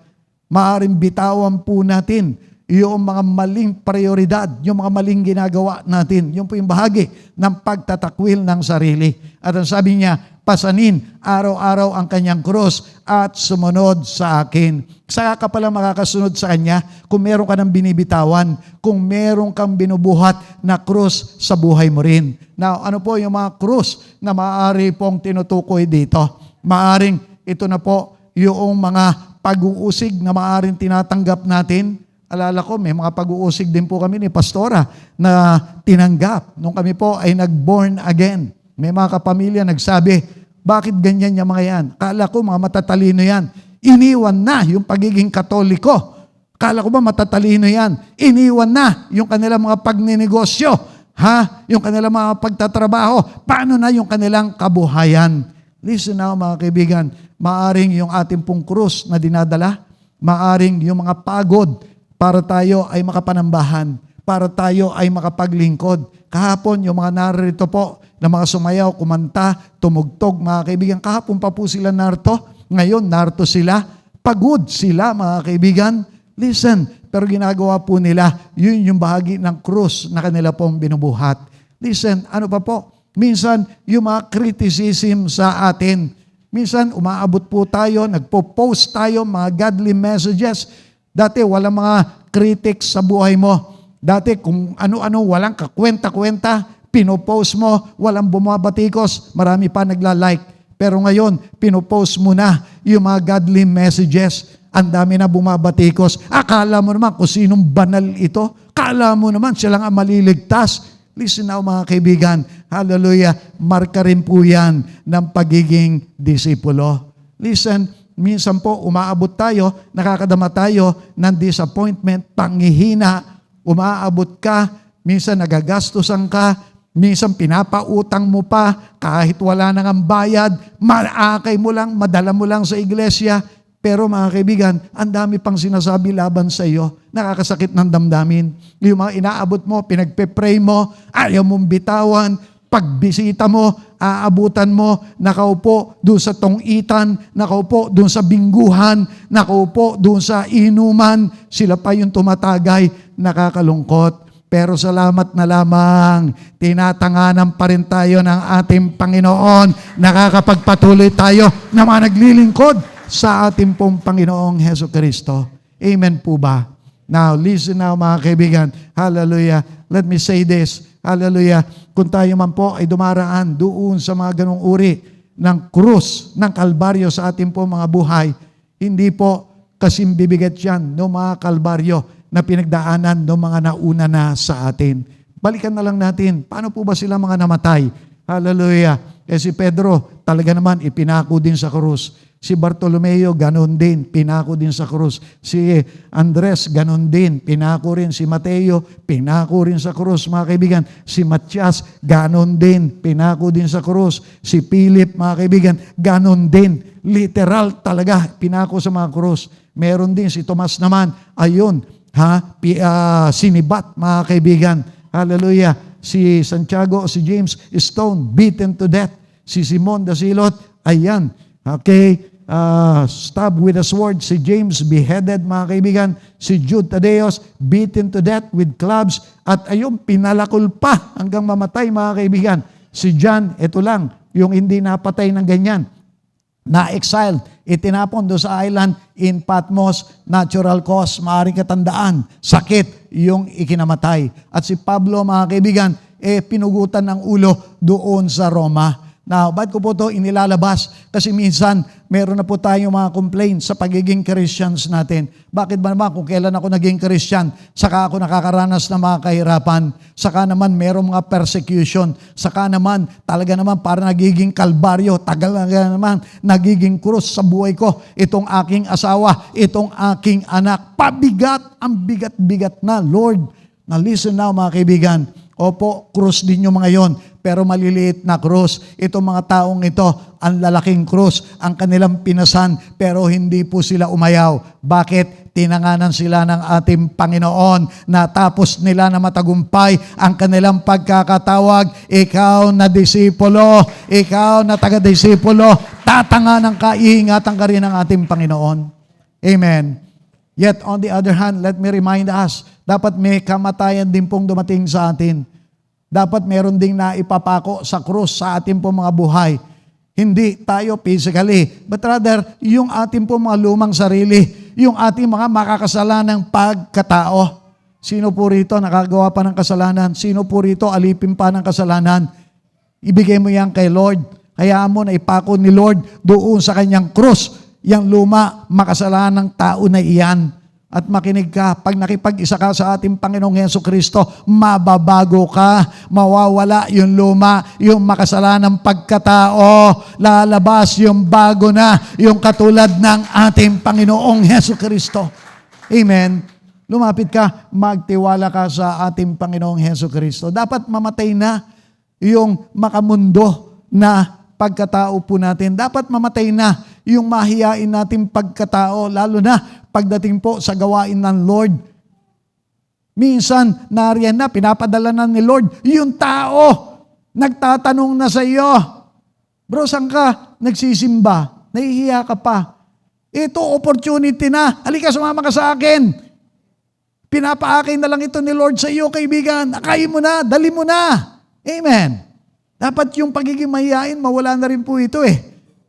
Maaring bitawan po natin yung mga maling prioridad, yung mga maling ginagawa natin. Yung po yung bahagi ng pagtatakwil ng sarili. At ang sabi niya, pasanin araw-araw ang kanyang krus at sumunod sa akin. Saka ka pala makakasunod sa kanya kung meron ka ng binibitawan, kung meron kang binubuhat na krus sa buhay mo rin. Now, ano po yung mga krus na maaari pong tinutukoy dito? Maaring ito na po yung mga pag-uusig na maaring tinatanggap natin. Alala ko, may mga pag-uusig din po kami ni Pastora na tinanggap nung kami po ay nag-born again. May mga kapamilya nagsabi, bakit ganyan yung mga yan? Kala ko mga matatalino yan. Iniwan na yung pagiging Katoliko. Kala ko ba matatalino yan? Iniwan na yung kanilang mga pagninegosyo. Yung kanilang mga pagtatrabaho. Paano na yung kanilang kabuhayan? Listen now, mga kaibigan. Maaring yung ating pong krus na dinadala. Maaring yung mga pagod para tayo ay makapanambahan. Para tayo ay makapaglingkod. Kahapon, yung mga narito po, na mga sumayaw, kumanta, tumugtog, mga kaibigan. Kahapon pa po sila narto. Ngayon, narto sila. Pagod sila, mga kaibigan. Listen, pero ginagawa po nila, yun yung bahagi ng krus na kanila pong binubuhat. Listen, ano pa po? Minsan, yung mga criticism sa atin. Minsan, umaabot po tayo, nagpo-post tayo, mga godly messages. Dati, walang mga critics sa buhay mo. Dati, kung ano-ano, walang kakwenta-kwenta, pinopost mo, walang bumabatikos, marami pa nagla-like. Pero ngayon, pinopost mo na yung mga godly messages. Ang dami na bumabatikos. Akala mo naman kung sinong banal ito. Akala mo naman silang ang maliligtas. Listen now mga kaibigan. Hallelujah. Marka rin po yan ng pagiging disipulo. Listen, minsan po umaabot tayo, nakakadama tayo ng disappointment, panghihina, umaabot ka, minsan nagagastusan ka, minsan pinapautang mo pa, kahit wala nang ang bayad, maakay mo lang, madala mo lang sa iglesia. Pero mga kaibigan, ang dami pang sinasabi laban sa iyo, nakakasakit ng damdamin. Yung mga inaabot mo, pinagpe-pray mo, ayaw mong bitawan, pagbisita mo, aabutan mo, nakaupo doon sa tongitan, nakaupo doon sa bingguhan, nakaupo doon sa inuman, sila pa yung tumatagay, nakakalungkot. Pero salamat na lamang, tinatanganan pa rin tayo ng ating Panginoon, nakakapagpatuloy tayo na mga naglilingkod sa ating pong Panginoong Heso Kristo. Amen po ba? Now, listen now mga kaibigan. Hallelujah. Let me say this. Hallelujah. Kung tayo man po ay dumaraan doon sa mga ganong uri ng krus, ng kalbaryo sa ating po mga buhay, hindi po kasing bibigat yan ng mga kalbaryo na pinagdaanan ng mga nauna na sa atin. Balikan na lang natin, paano po ba sila mga namatay? Hallelujah. Si Pedro, talaga naman, ipinako din sa krus. Si Bartolomeo, ganon din, pinako din sa krus. Si Andres, ganon din, pinako rin. Si Mateo, pinako rin sa krus, mga kaibigan. Si Matias, ganon din, pinako din sa krus. Si Philip, mga kaibigan, ganon din. Literal talaga, pinako sa mga krus. Meron din si Tomas naman, ayun, sinibat, mga kaibigan. Hallelujah. Si Santiago, si James, stone, beaten to death. Si Simon the Silot, ayan, okay, stabbed with a sword. Si James, beheaded, mga kaibigan. Si Jude Tadeos, beaten to death with clubs. At ayun, pinalakol pa hanggang mamatay, mga kaibigan. Si John, ito lang, yung hindi napatay ng ganyan. Na-exiled, itinapon doon sa island in Patmos, natural cause, maaaring katandaan, sakit, yung ikinamatay. At si Pablo, mga kaibigan, pinugutan ng ulo doon sa Roma. Now, ba't ko po ito inilalabas? Kasi minsan, meron na po tayong mga complaints sa pagiging Christians natin. Bakit ba naman kung kailan ako naging Christian, saka ako nakakaranas ng mga kahirapan, saka naman meron mga persecution, saka naman talaga naman para nagiging kalbaryo, tagal naman nagiging krus sa buhay ko, itong aking asawa, itong aking anak. Pabigat, ang bigat-bigat na, Lord. Now listen now mga kaibigan, opo, krus din yung mga yon, pero maliliit na krus. Itong mga taong ito, ang lalaking krus, ang kanilang pinasan, pero hindi po sila umayaw. Bakit? Tinanganan sila ng ating Panginoon, natapos nila na matagumpay ang kanilang pagkakatawag. Ikaw na disipulo, ikaw na taga-disipulo, tatanganan ka, iingatan ka rin ng ating Panginoon. Amen. Yet on the other hand, let me remind us, dapat may kamatayan din pong dumating sa atin. Dapat meron ding naipapako sa krus sa ating po mga buhay. Hindi tayo physically, but rather yung ating po mga lumang sarili, yung ating mga makakasalanang pagkatao. Sino po rito nakagawa pa ng kasalanan? Sino po rito alipin pa ng kasalanan? Ibigay mo yan kay Lord. Hayaan mo na ipako ni Lord doon sa kanyang krus, yung luma, makasalanang tao na iyan. At makinig ka, pag nakipag-isa ka sa ating Panginoong Heso Kristo, mababago ka, mawawala yung luma, yung makasalanang pagkatao, lalabas yung bago na, yung katulad ng ating Panginoong Heso Kristo. Amen. Lumapit ka, magtiwala ka sa ating Panginoong Heso Kristo. Dapat mamatay na yung makamundo na pagkatao po natin. Dapat mamatay na yung mahiyain nating pagkatao, lalo na pagdating po sa gawain ng Lord. Minsan, nariyan na, pinapadala na ni Lord, yung tao, nagtatanong na sa iyo, bro, saan ka? Nagsisimba, nahihiya ka pa. Ito, opportunity na, halika, sumama ka sa akin. Pinapaakin na lang ito ni Lord sa iyo, kaibigan. Akayin mo na, dali mo na. Amen. Dapat yung pagiging mahihain, mawala na rin po ito eh.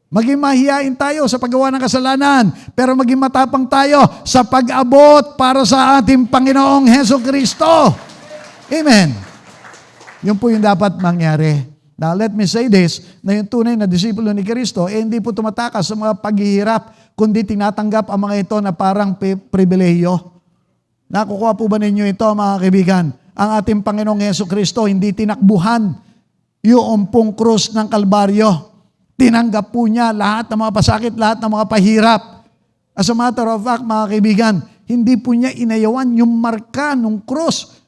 Maging mahihain tayo sa paggawa ng kasalanan, pero maging matapang tayo sa pag-abot para sa ating Panginoong Hesukristo. Amen. Yun po yung dapat mangyari. Now, let me say this, na yung tunay na disipulo ni Kristo, hindi po tumatakas sa mga paghihirap, kundi tinatanggap ang mga ito na parang pribilehiyo. Nakukuha po ba ninyo ito, mga kaibigan? Ang ating Panginoong Hesukristo, hindi tinakbuhan yung pong krus ng Kalbaryo. Tinanggap po niya lahat ng mga pasakit, lahat ng mga pahirap. As a matter of fact, mga kaibigan, hindi po niya inayawan yung marka ng krus.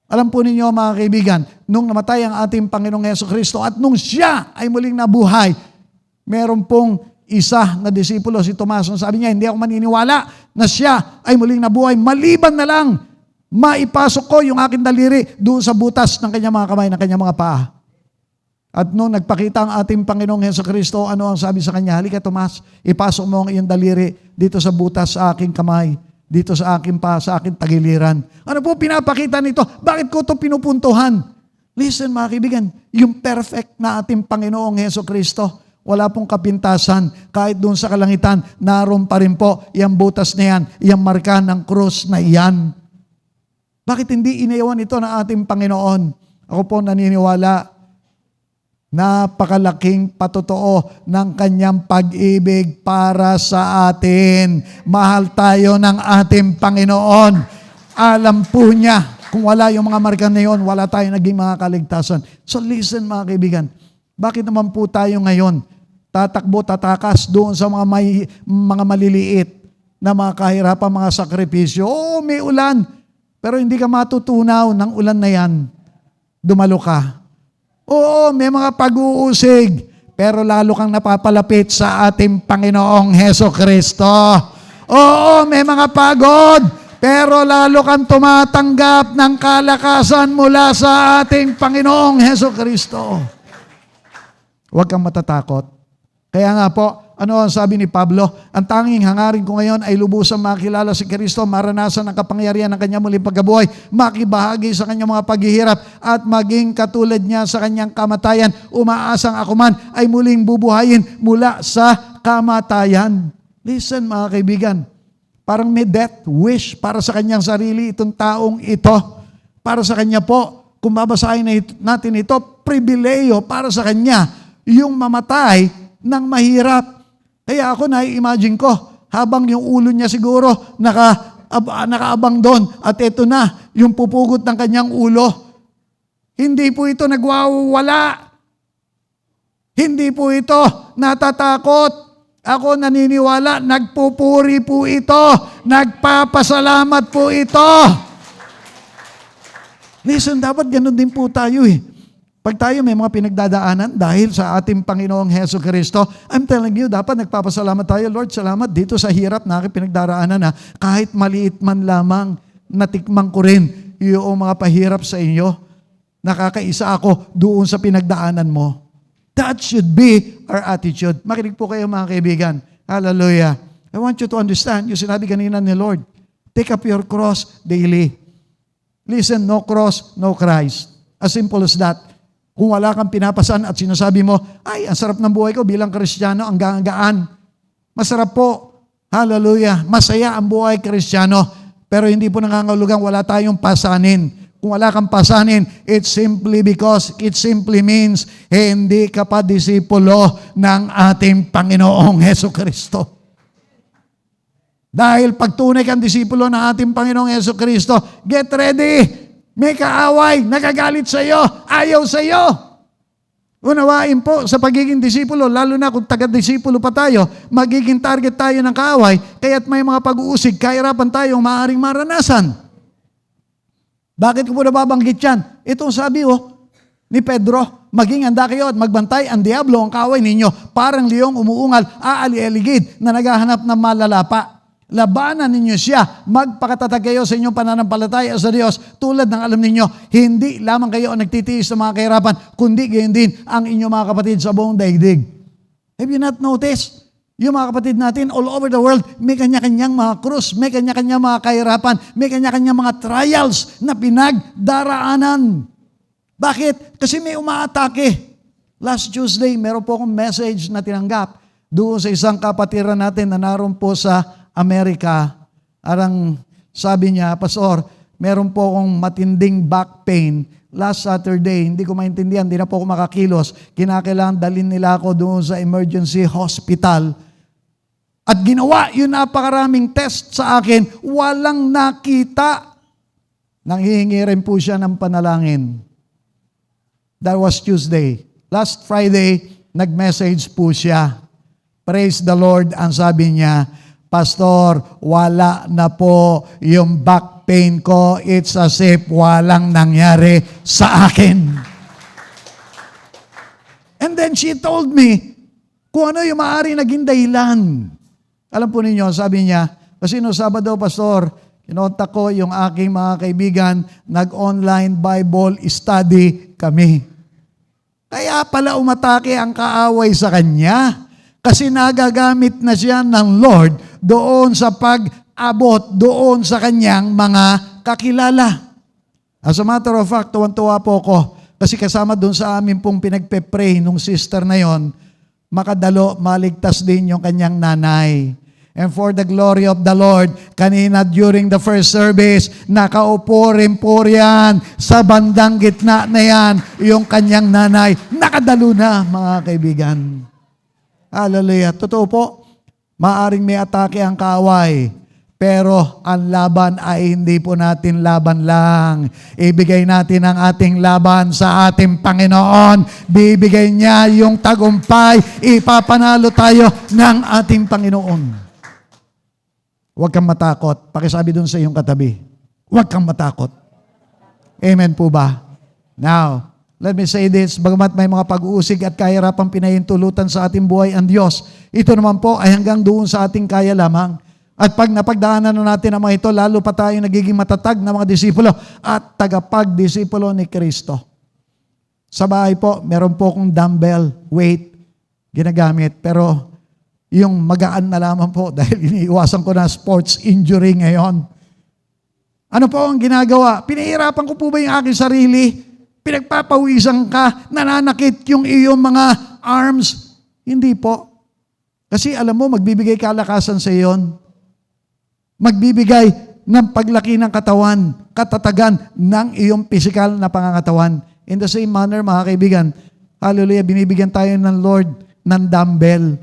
Alam po ninyo, mga kaibigan, nung namatay ang ating Panginoong Hesukristo at nung siya ay muling nabuhay, meron pong isa na disipulo, si Tomas, sabi niya, hindi ako maniniwala na siya ay muling nabuhay. Maliban na lang, maipasok ko yung aking daliri doon sa butas ng kanyang mga kamay, ng kanyang mga paa. At nung nagpakita ang ating Panginoong Hesukristo, ano ang sabi sa kanya? Halika Tomas, ipasok mo ang iyong daliri dito sa butas sa aking kamay, dito sa aking paa, sa aking tagiliran. Ano po pinapakita nito? Bakit ko ito pinupuntuhan? Listen mga kaibigan, yung perfect na ating Panginoong Hesukristo, wala pong kapintasan. Kahit doon sa kalangitan, naroon pa rin po yung butas na yan, yung marka ng krus na iyan. Bakit hindi inayawan ito ng ating Panginoon? Ako po naniniwala, napakalaking patotoo ng kanyang pag-ibig para sa atin. Mahal tayo ng ating Panginoon. Alam po niya, kung wala yung mga marka na yun, wala tayong naging mga kaligtasan. So listen mga kaibigan, bakit naman po tayo ngayon tatakbo, tatakas doon sa mga maliliit na mga kahirapan, mga sakripisyo? Oo, may ulan, pero hindi ka matutunaw ng ulan na yan. Dumalo ka. Oo, may mga pag-uusig, pero lalo kang napapalapit sa ating Panginoong Hesukristo. Oo, may mga pagod, pero lalo kang tumatanggap ng kalakasan mula sa ating Panginoong Hesukristo. Huwag kang matatakot. Kaya nga po, ano ang sabi ni Pablo? Ang tanging hangarin ko ngayon ay lubusang makilala si Kristo, maranasan ang kapangyarihan ng kanyang muling pagkabuhay, makibahagi sa kanyang mga paghihirap, at maging katulad niya sa kanyang kamatayan. Umaasang ako man ay muling bubuhayin mula sa kamatayan. Listen mga kaibigan, parang may death wish para sa kanyang sarili itong taong ito. Para sa kanya po, kung babasahin natin ito, pribileyo para sa kanya yung mamatay ng mahirap. Kaya ako na-imagine ko, habang yung ulo niya siguro nakaabang doon, at ito na, yung pupugot ng kanyang ulo. Hindi po ito nagwawala. Hindi po ito natatakot. Ako naniniwala, nagpupuri po ito. Nagpapasalamat po ito. Listen, dapat ganun din po tayo eh. Pag tayo may mga pinagdadaanan dahil sa ating Panginoong Hesukristo, I'm telling you, dapat nagpapasalamat tayo. Lord, salamat dito sa hirap na aking pinagdaraanan na kahit maliit man lamang, natikman ko rin yung mga pahirap sa inyo. Nakakaisa ako doon sa pinagdaanan mo. That should be our attitude. Makinig po kayo mga kaibigan. Hallelujah. I want you to understand, yung sinabi kanina ni Lord, take up your cross daily. Listen, no cross, no Christ. As simple as that. Kung wala kang pinapasan at sinasabi mo, ay, ang sarap ng buhay ko bilang Kristiyano, ang gaan. Masarap po. Hallelujah. Masaya ang buhay Kristiyano. Pero hindi po nangangahulugang wala tayong pasanin. Kung wala kang pasanin, it's simply because it simply means hindi ka pa disipulo ng ating Panginoong Hesukristo. Dahil pag tunay kang disipulo ng ating Panginoong Hesukristo, get ready. May kaaway, nakagalit sa iyo, ayaw sa iyo. Unawain po sa pagiging disipulo, lalo na kung taga-disipulo pa tayo, magiging target tayo ng kaaway, kaya't may mga pag-uusig, kahirapan tayong maaaring maranasan. Bakit ko po nababanggit yan? Itong sabi ni Pedro, maging handa kayo at magbantay, ang diablo, ang kaaway ninyo, parang liyong umuungal, aali-aligid na naghahanap ng malalapa. Labanan ninyo siya, magpakatatag kayo sa inyong pananampalataya sa Diyos, tulad ng alam ninyo, hindi lamang kayo ang nagtitiis ng mga kahirapan, kundi gayon din ang inyong mga kapatid sa buong daigdig. Have you not noticed? Yung mga kapatid natin all over the world, may kanya-kanyang mga krus, may kanya-kanyang mga kahirapan, may kanya-kanyang mga trials na pinagdaraanan. Bakit? Kasi may umaatake. Last Tuesday, meron po akong message na tinanggap doon sa isang kapatiran natin na naroon po sa Amerika. Arang sabi niya, Pastor, meron po akong matinding back pain. Last Saturday, hindi ko maintindihan, hindi na po ako makakilos. Kinakailangan dalhin nila ako doon sa emergency hospital. At ginawa yung napakaraming test sa akin, walang nakita. Nanghihingi rin po siya ng panalangin. That was Tuesday. Last Friday, nag-message po siya. Praise the Lord, ang sabi niya, Pastor, wala na po yung back pain ko. It's as if walang nangyari sa akin. And then she told me kung ano yung maaari naging dahilan. Alam po ninyo, sabi niya, kasi no Sabado, Pastor, kinontak ko yung aking mga kaibigan, nag-online Bible study kami. Kaya pala umatake ang kaaway sa kanya. Kasi nagagamit na siya ng Lord doon sa pag-abot doon sa kanyang mga kakilala. As a matter of fact, tuwan-tuwa po ko kasi kasama doon sa amin pong pinagpe-pray nung sister na yon, makadalo, maligtas din yung kanyang nanay. And for the glory of the Lord, kanina during the first service, nakaupo rin po riyan sa bandang gitna na yan, yung kanyang nanay. Nakadalo na, mga kaibigan. Hallelujah. Totoo po, maaring may atake ang kaaway, pero ang laban ay hindi po natin laban lang. Ibigay natin ang ating laban sa ating Panginoon. Bibigay niya yung tagumpay. Ipapanalo tayo ng ating Panginoon. Huwag kang matakot. Pakisabi dun sa iyong katabi. Huwag kang matakot. Amen po ba? Now, let me say this, bagamat may mga pag-uusig at kahirapang pinahintulutan sa ating buhay ang Diyos, ito naman po ay hanggang doon sa ating kaya lamang. At pag napagdaanan na natin ang mga ito, lalo pa tayo nagiging matatag na mga disipulo at tagapag-disipulo ni Kristo. Sa bahay po, meron po akong dumbbell, weight, ginagamit. Pero yung magaan na lamang po dahil iniiwasan ko na sports injury ngayon. Ano po ang ginagawa? Pinahirapan ko po ba yung aking sarili? Pinagpapawisan ka, nananakit yung iyong mga arms? Hindi po. Kasi alam mo, magbibigay kalakasan sa iyon. Magbibigay ng paglaki ng katawan, katatagan ng iyong physical na pangangatawan. In the same manner, mga kaibigan, hallelujah, binibigyan tayo ng Lord ng dumbbell.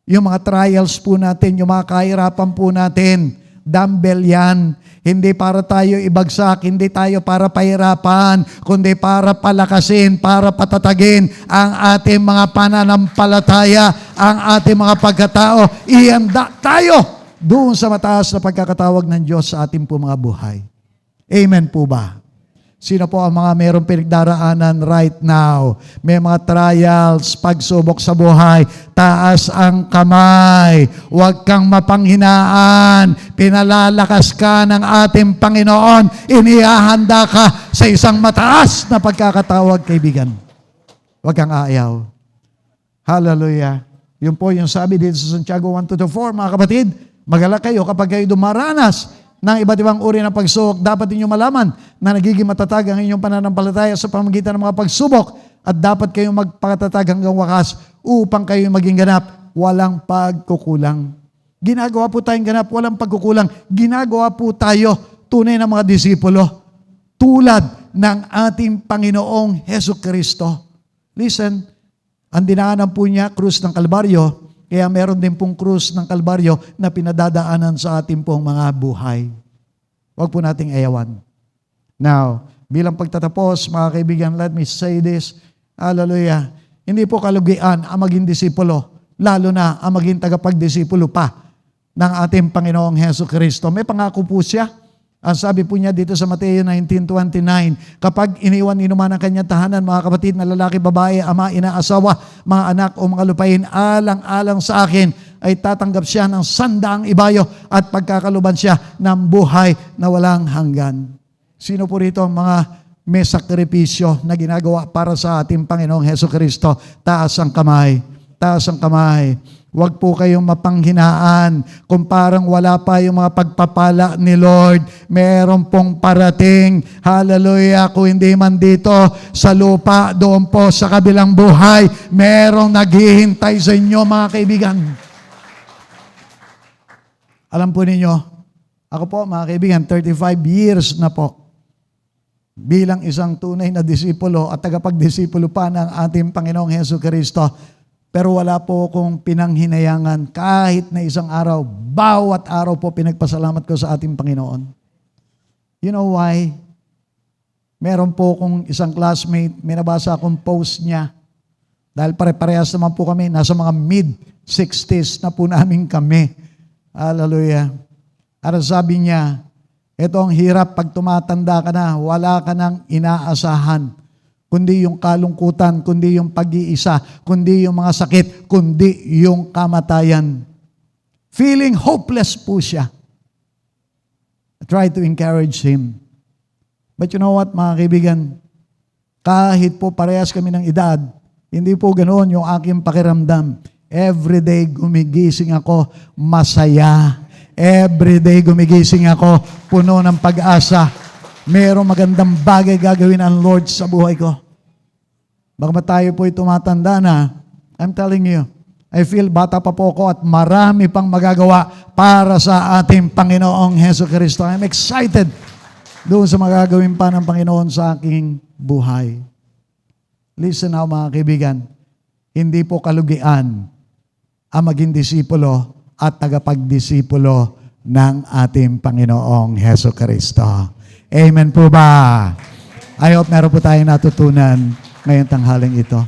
Yung mga trials po natin, yung mga kahirapan po natin, dumbbell yan. Hindi para tayo ibagsak, hindi tayo para pahirapan, kundi para palakasin, para patatagin ang ating mga pananampalataya, ang ating mga pagkatao. Ihanda tayo doon sa mataas na pagkakatawag ng Diyos sa ating po mga buhay. Amen po ba? Sino po ang mga mayroong pinagdaraanan right now? May mga trials, pagsubok sa buhay. Taas ang kamay. Huwag kang mapanghinaan. Pinalalakas ka ng ating Panginoon. Inihahanda ka sa isang mataas na pagkakatawag, kaibigan. Huwag kang aayaw. Hallelujah. Yun po yung sabi dito sa Santiago 1:4, mga kapatid. Magalak kayo kapag kayo dumaranas ng iba't ibang uri ng pagsubok. Dapat niyo malaman na nagiging matatag ang inyong pananampalataya sa pamamagitan ng mga pagsubok at dapat kayong magpakatatag hanggang wakas upang kayo maging ganap, walang pagkukulang. Ginagawa po tayong ganap, walang pagkukulang. Ginagawa po tayo tunay na mga disipulo tulad ng ating Panginoong Hesukristo. Listen, ang dinaanan po niya, krus ng Kalbaryo, kaya meron din pong krus ng Kalbaryo na pinadadaanan sa ating pong mga buhay. Huwag po nating ayawan. Now, bilang pagtatapos, mga kaibigan, let me say this. Hallelujah. Hindi po kalugian ang maging disipulo, lalo na ang maging tagapagdisipulo pa ng ating Panginoong Hesukristo. May pangako po siya. Ang sabi po niya dito sa Mateo 19:29, kapag iniwan inuman ang kanyang tahanan, mga kapatid na lalaki, babae, ama, ina, asawa, mga anak o mga lupain, alang-alang sa akin, ay tatanggap siya ng 100 ibayo at pagkakaluban siya ng buhay na walang hanggan. Sino po rito ang mga may sakripisyo na ginagawa para sa ating Panginoong Hesukristo? Taas ang kamay. Taas ang kamay. Huwag po kayong mapanghinaan. Kung parang wala pa yung mga pagpapala ni Lord, meron pong parating. Hallelujah. Kung hindi man dito sa lupa, doon po sa kabilang buhay, merong naghihintay sa inyo, mga kaibigan. Alam po ninyo, ako po, mga kaibigan, 35 years na po bilang isang tunay na disipulo at tagapagdisipulo pa ng ating Panginoong Hesukristo. Pero wala po akong pinanghinayangan kahit na isang araw. Bawat araw po pinagpasalamat ko sa ating Panginoon. You know why? Meron po akong isang classmate, may nabasa akong post niya. Dahil pare-parehas naman po kami, nasa mga mid-60s na po namin kami. Hallelujah. At sabi niya, ito ang hirap pag tumatanda ka na, wala ka nang inaasahan. Kundi yung kalungkutan, kundi yung pag-iisa, kundi yung mga sakit, kundi yung kamatayan. Feeling hopeless po siya. I try to encourage him. But you know what, mga kaibigan? Kahit po parehas kami ng edad, hindi po ganoon yung aking pakiramdam. Everyday gumigising ako masaya. Everyday gumigising ako puno ng pag-asa. Merong magandang bagay gagawin ang Lord sa buhay ko. Bagamat tayo po'y tumatanda na, I'm telling you, I feel bata pa po ako at marami pang magagawa para sa ating Panginoong Hesukristo. I'm excited doon sa magagawin pa ng Panginoon sa aking buhay. Listen now, mga kaibigan, hindi po kalugian ang maging disipulo at tagapagdisipulo ng ating Panginoong Hesukristo. Amen po ba? I hope meron po tayong natutunan ngayong tanghaling ito.